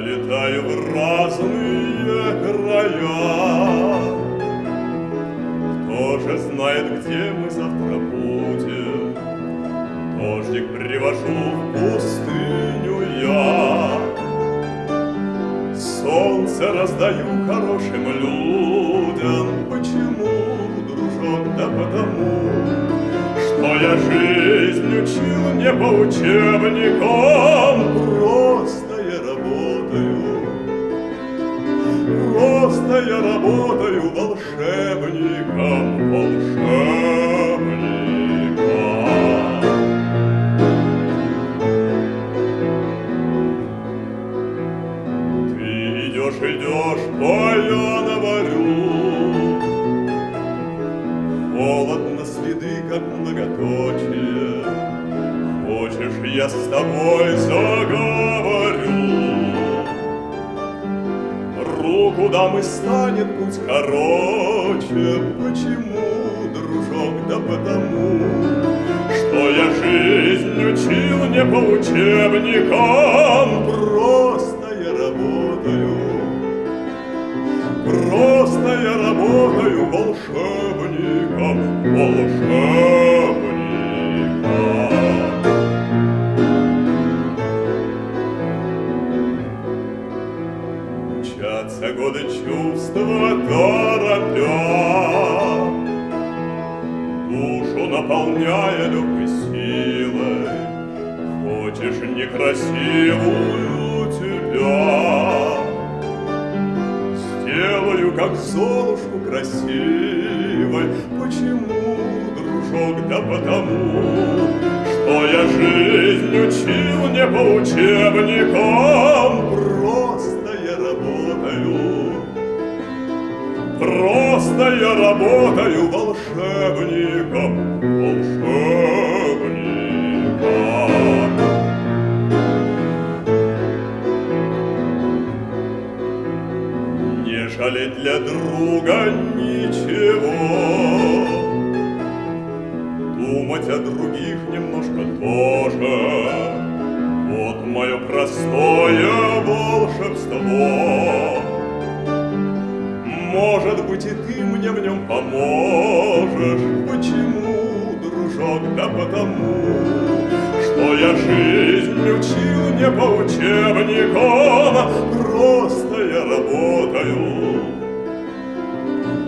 летаю в разные края. Кто же знает, где мы завтра будем? Дождик привожу в пустыню я. Солнце раздаю хорошим людям. Почему, дружок? Да потому, что я жизнь учил не по учебникам. Просто я работаю, просто я работаю волшебником, волшебником. Ты идешь по январю, холодно следы, как многоточие. Хочешь, я с тобой заговорю? Руку дам и станет путь короче. Почему, дружок? Да потому, что я жизнь учил не по учебникам. Просто я работаю, просто я работаю волшебником, волшебником. Мчатся годы чувства торопя, душу наполняя легкой силой. Хочешь некрасивую тебя, сделаю, как Золушку красивой. Почему, дружок? Да потому, что я жизнь учил не по учебникам. Просто я работаю, просто я работаю волшебником, волшебником. Не жалеть для друга ничего, думать о других немножко тоже. Вот мое простое волшебство. Может быть, и ты мне в нем поможешь. Почему, дружок? Да потому, что я жизнь учил не по учебникам. Просто я работаю,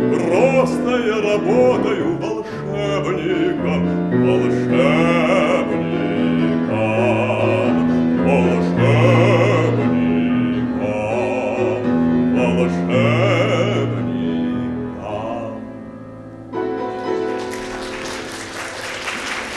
просто я работаю